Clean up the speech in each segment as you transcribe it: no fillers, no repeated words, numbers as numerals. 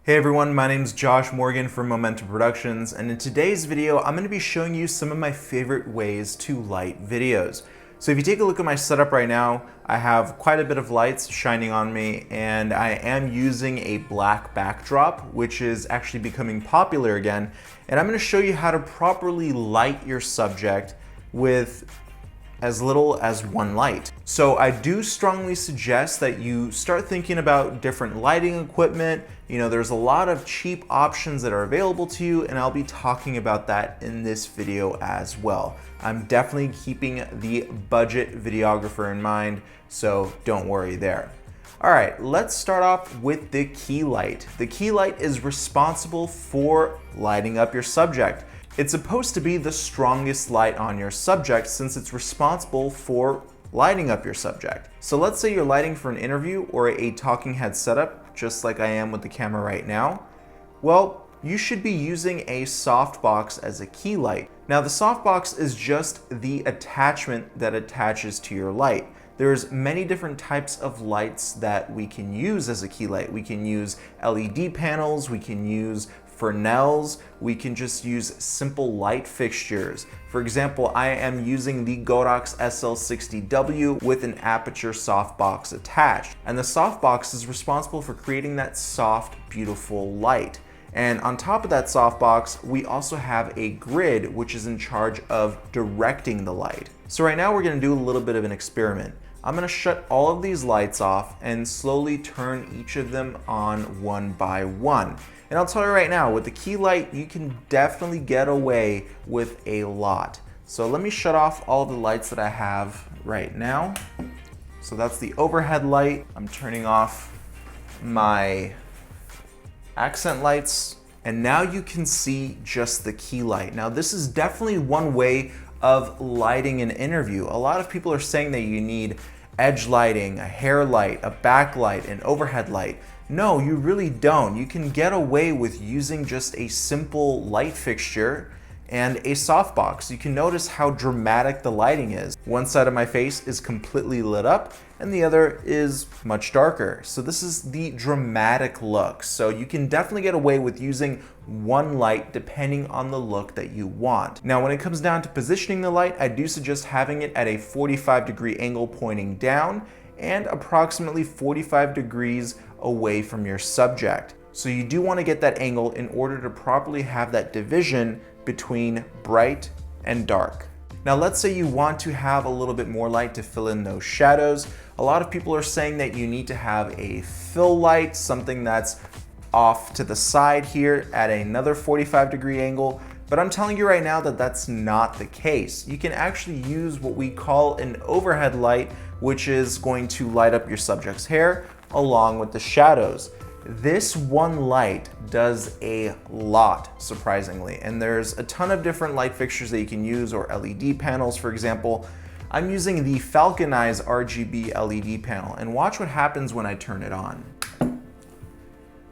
Hey everyone, my name is Josh Morgan from Momentum Productions, and in today's video, I'm going to be showing you some of my favorite ways to light videos. So if you take a look at my setup right now, I have quite a bit of lights shining on me, and I am using a black backdrop, which is actually becoming popular again. And I'm going to show you how to properly light your subject with as little as one light. So I do strongly suggest that you start thinking about different lighting equipment. You know, there's a lot of cheap options that are available to you, and I'll be talking about that in this video as well. I'm definitely keeping the budget videographer in mind, so don't worry there. All right, let's start off with the key light. The key light is responsible for lighting up your subject. It's supposed to be the strongest light on your subject since it's responsible for lighting up your subject. So let's say you're lighting for an interview or a talking head setup, just like I am with the camera right now. Well, you should be using a softbox as a key light. Now the softbox is just the attachment that attaches to your light. There's many different types of lights that we can use as a key light. We can use LED panels, we can use Fresnels, we can just use simple light fixtures. For example, I am using the Godox SL60W with an aperture softbox attached. And the softbox is responsible for creating that soft, beautiful light. And on top of that softbox, we also have a grid which is in charge of directing the light. So right now we're gonna do a little bit of an experiment. I'm gonna shut all of these lights off and slowly turn each of them on one by one. And I'll tell you right now, with the key light, you can definitely get away with a lot. So let me shut off all of the lights that I have right now. So that's the overhead light. I'm turning off my accent lights. And now you can see just the key light. Now this is definitely one way of lighting an interview. A lot of people are saying that you need edge lighting, a hair light, a backlight, an overhead light. No, you really don't. You can get away with using just a simple light fixture and a softbox. You can notice how dramatic the lighting is. One side of my face is completely lit up and the other is much darker. So this is the dramatic look. So you can definitely get away with using one light depending on the look that you want. Now, when it comes down to positioning the light, I do suggest having it at a 45-degree angle pointing down and approximately 45 degrees away from your subject. So you do want to get that angle in order to properly have that division between bright and dark. Now let's say you want to have a little bit more light to fill in those shadows. A lot of people are saying that you need to have a fill light, something that's off to the side here at another 45-degree angle. But I'm telling you right now that that's not the case. You can actually use what we call an overhead light, which is going to light up your subject's hair along with the shadows. This one light does a lot, surprisingly, and there's a ton of different light fixtures that you can use, or LED panels, for example. I'm using the Falcon Eyes RGB LED panel, and watch what happens when I turn it on.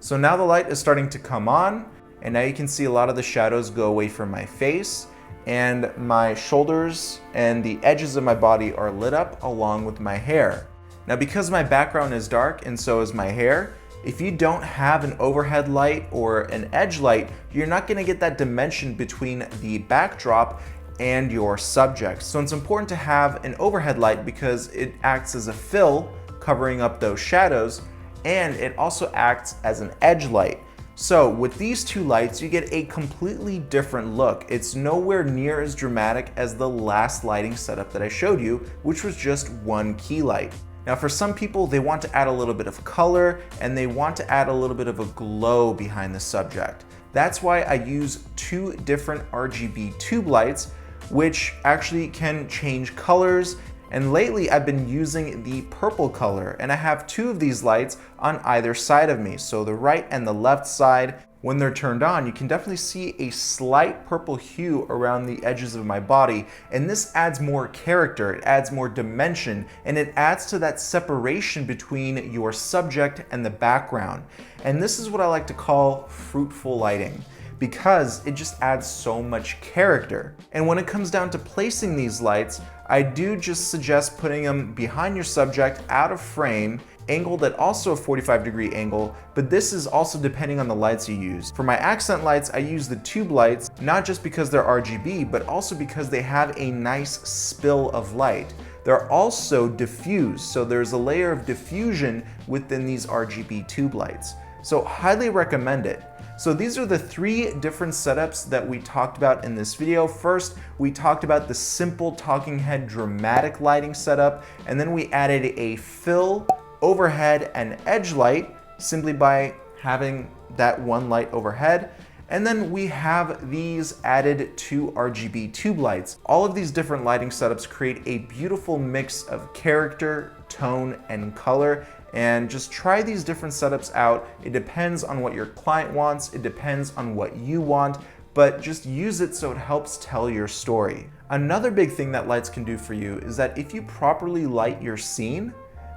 So now the light is starting to come on, and now you can see a lot of the shadows go away from my face, and my shoulders and the edges of my body are lit up along with my hair. Now, because my background is dark and so is my hair, if you don't have an overhead light or an edge light, you're not gonna get that dimension between the backdrop and your subject. So it's important to have an overhead light because it acts as a fill, covering up those shadows, and it also acts as an edge light. So with these two lights, you get a completely different look. It's nowhere near as dramatic as the last lighting setup that I showed you, which was just one key light. Now for some people, they want to add a little bit of color and they want to add a little bit of a glow behind the subject. That's why I use two different RGB tube lights, which actually can change colors. And lately I've been using the purple color, and I have two of these lights on either side of me. So the right and the left side, when they're turned on, you can definitely see a slight purple hue around the edges of my body. And this adds more character, it adds more dimension, and it adds to that separation between your subject and the background. And this is what I like to call fruitful lighting, because it just adds so much character. And when it comes down to placing these lights, I do just suggest putting them behind your subject, out of frame, angled at also a 45-degree angle, but this is also depending on the lights you use. For my accent lights, I use the tube lights, not just because they're RGB, but also because they have a nice spill of light. They're also diffused, so there's a layer of diffusion within these RGB tube lights. So highly recommend it. So these are the 3 different setups that we talked about in this video. First, we talked about the simple talking head dramatic lighting setup, and then we added a fill, overhead, and edge light simply by having that one light overhead. And then we have these added 2 RGB tube lights. All of these different lighting setups create a beautiful mix of character, tone, and color. And just try these different setups out. It depends on what your client wants, it depends on what you want, but just use it so it helps tell your story. Another big thing that lights can do for you is that if you properly light your scene,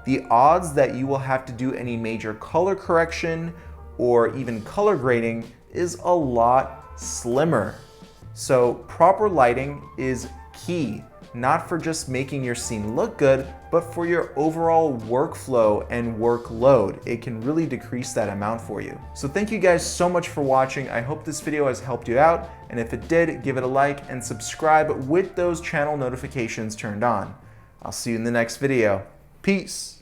the odds that you will have to do any major color correction or even color grading is a lot slimmer. So proper lighting is key, not for just making your scene look good, but for your overall workflow and workload. It can really decrease that amount for you. So thank you guys so much for watching. I hope this video has helped you out, and if it did, give it a like and subscribe with those channel notifications turned on. I'll see you in the next video. Peace.